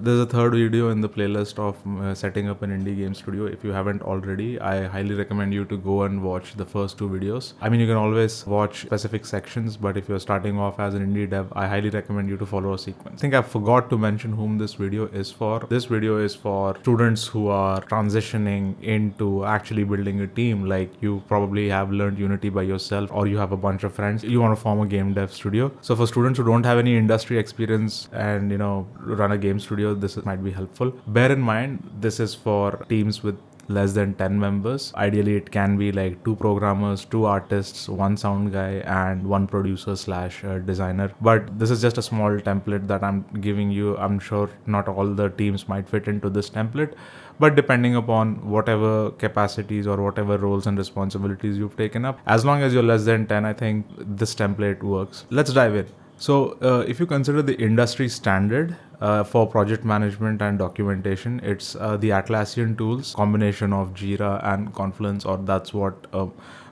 There's a third video in the playlist of setting up an indie game studio. If you haven't already, I highly recommend you to go and watch the first two videos. I mean, you can always watch specific sections, but if you're starting off as an indie dev, I highly recommend you to follow a sequence. I think I forgot to mention whom this video is for. This video is for students who are transitioning into actually building a team. Like, you probably have learned Unity by yourself, or you have a bunch of friends. You want to form a game dev studio. So for students who don't have any industry experience and, run a game studio, this might be helpful. Bear in mind, this is for teams with less than 10 members. Ideally, it can be like 2 programmers, 2 artists, 1 sound guy, and 1 producer slash designer. But this is just a small template that I'm giving you. I'm sure not all the teams might fit into this template, but depending upon whatever capacities or whatever roles and responsibilities you've taken up, as long as you're less than 10, I think this template works. Let's dive in. So if you consider the industry standard for project management and documentation, it's the Atlassian tools, combination of Jira and Confluence, or that's what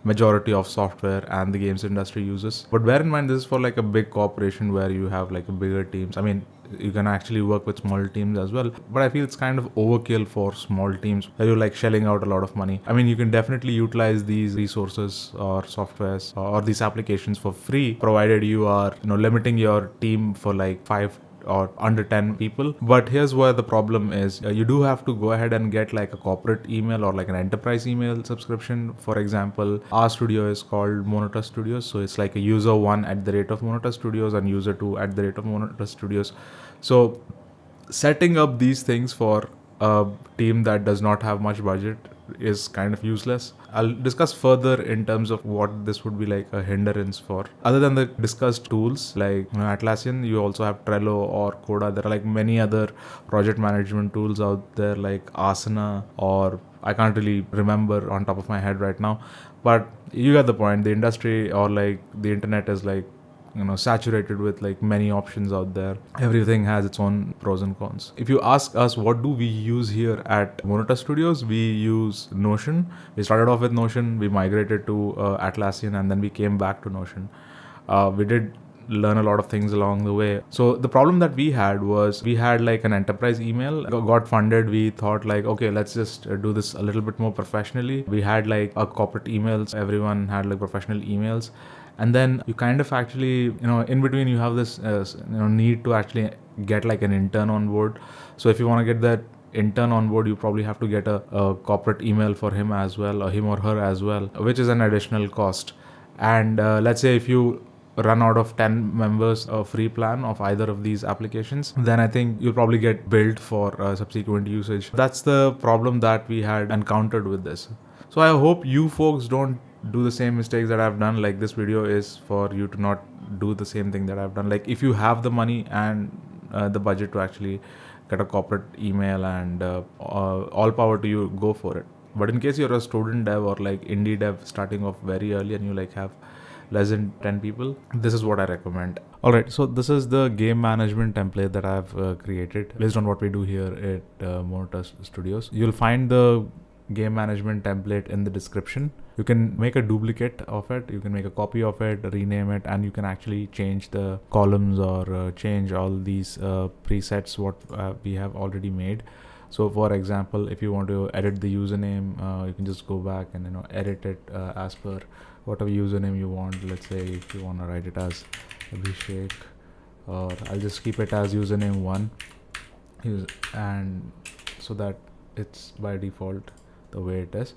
majority of software and the games industry uses. But bear in mind, this is for like a big corporation where you have like a bigger teams. I mean, you can actually work with small teams as well, but I feel it's kind of overkill for small teams where you're like shelling out a lot of money. I mean, you can definitely utilize these resources or softwares or these applications for free, provided you are limiting your team for like 5 or under 10 people. But here's where the problem is. You do have to go ahead and get like a corporate email or like an enterprise email subscription. For example, our studio is called Monitor Studios, so it's like a user1@Monitor Studios and user2@Monitor Studios. So setting up these things for a team that does not have much budget is kind of useless. I'll discuss further in terms of what this would be like a hindrance for. Other than the discussed tools like Atlassian, you also have Trello or Coda. There are like many other project management tools out there like Asana, or I can't really remember on top of my head right now, but you get the point. The industry or like the internet is like saturated with like many options out there. Everything has its own pros and cons. If you ask us what do we use here at Monitor Studios, we use Notion. We started off with Notion, we migrated to Atlassian, and then we came back to Notion. We did learn a lot of things along the way. So the problem that we had was we had like an enterprise email, got funded. We thought like, okay, let's just do this a little bit more professionally. We had like a corporate emails. Everyone had like professional emails. And then you kind of actually, in between you have this, need to actually get like an intern on board. So if you want to get that intern on board, you probably have to get a corporate email for him as well, or him or her as well, which is an additional cost. And let's say if you run out of 10 members a free plan of either of these applications, then I think you'll probably get billed for subsequent usage. That's the problem that we had encountered with this. So I hope you folks don't do the same mistakes that I've done. Like, this video is for you to not do the same thing that I've done. Like, if you have the money and the budget to actually get a corporate email, and all power to you, go for it. But in case you're a student dev or like indie dev starting off very early and you like have less than 10 people, this is what I recommend. Alright, so this is the game management template that I've created based on what we do here at Monitor Studios. You'll find the game management template in the description. You can make a duplicate of it, you can make a copy of it, rename it, and you can actually change the columns or change all these presets what we have already made. So for example, if you want to edit the username, you can just go back and edit it as per whatever username you want. Let's say if you want to write it as Abhishek, or I'll just keep it as username 1, and so that it's by default the way it is.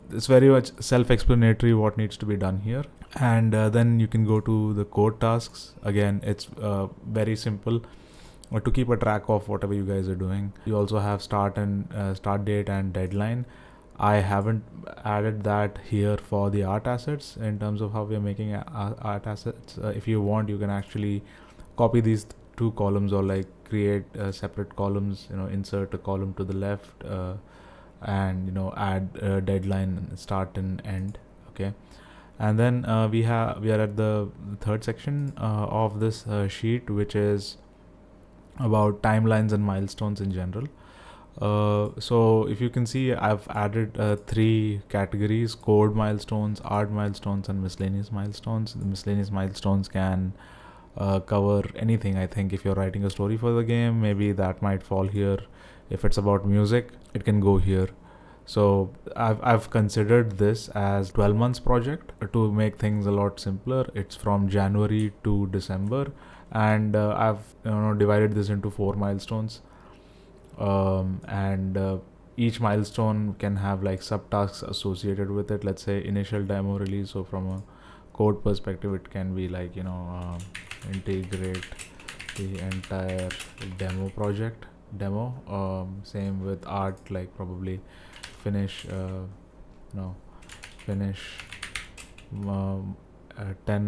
It's very much self-explanatory what needs to be done here. And then you can go to the code tasks. Again, it's very simple to keep a track of whatever you guys are doing. You also have start date and deadline. I haven't added that here for the art assets in terms of how we are making art assets. If you want, you can actually copy these 2 columns or like create separate columns, insert a column to the left, and add deadline, start and end. Okay, and then we are at the third section of this sheet, which is about timelines and milestones in general. So if you can see, I've added 3 categories: code milestones, art milestones, and miscellaneous milestones. The miscellaneous milestones can cover anything. I think if you're writing a story for the game, maybe that might fall here. If it's about music, it can go here. So I've considered this as 12 months project to make things a lot simpler. It's from January to December, and I've divided this into 4 milestones, and each milestone can have like subtasks associated with it. Let's say initial demo release. So from a code perspective, it can be like integrate the entire demo. Same with art, like probably finish 10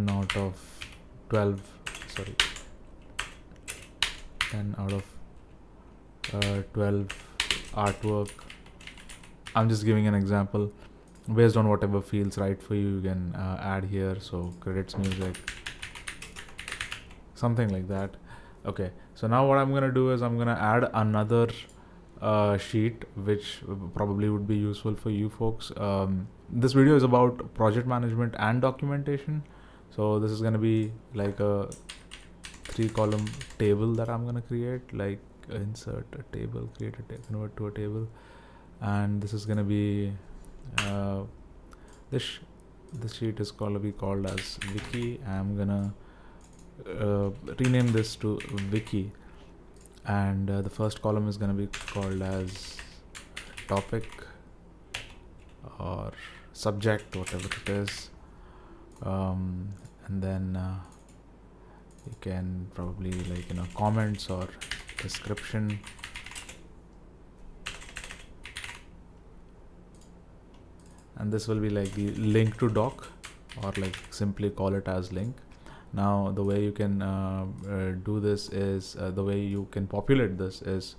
out of 12 sorry 10 out of 12 artwork. I'm just giving an example. Based on whatever feels right for you, you can add here. So credits music, something like that. Okay, so now what I'm gonna do is I'm gonna add another sheet which probably would be useful for you folks. This video is about project management and documentation, so this is gonna be like a 3-column table that I'm gonna create, like insert a table, convert to a table, and this is gonna be this sheet is gonna be called as wiki. I'm gonna rename this to wiki, and the first column is going to be called as topic or subject, whatever it is, and then you can probably comments or description. And this will be like the link to doc, or like simply call it as link. Now the way you can do this is the way you can populate this is,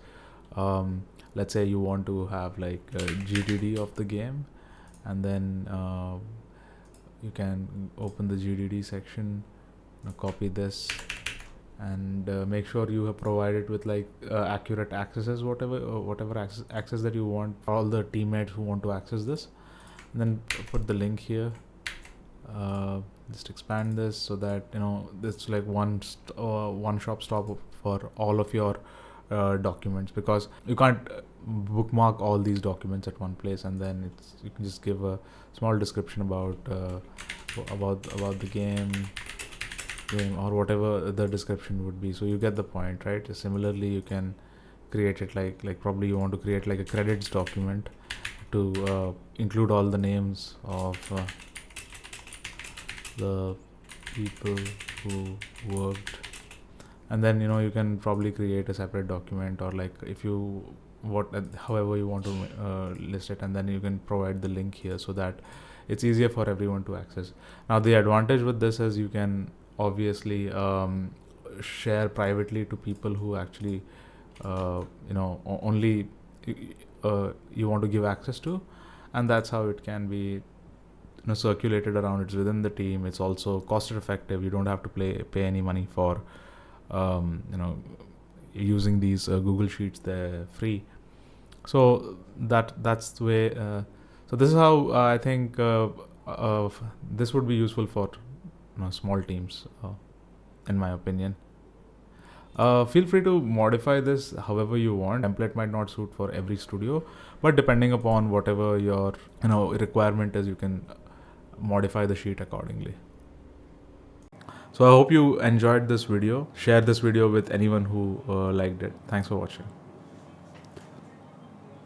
let's say you want to have like a GDD of the game, and then you can open the GDD section, copy this, and make sure you have provided with like accurate accesses, whatever access that you want, all the teammates who want to access this, and then put the link here. Just expand this so that it's like one shop stop for all of your documents, because you can't bookmark all these documents at one place, and then you can just give a small description about the game or whatever the description would be. So you get the point, right? Similarly, you can create it like probably you want to create like a credits document to include all the names of the people who worked, and then you can probably create a separate document, or like if you however you want to list it, and then you can provide the link here so that it's easier for everyone to access. Now the advantage with this is you can obviously share privately to people who actually only you want to give access to, and that's how it can be circulated around. It's within the team. It's also cost effective. You don't have to pay any money for using these Google Sheets. They're free. So that's the way. So this is how I think this would be useful for small teams, in my opinion. Feel free to modify this however you want. Template might not suit for every studio, but depending upon whatever your requirement is, you can modify the sheet accordingly. So I hope you enjoyed this video. Share this video with anyone who liked it. Thanks for watching.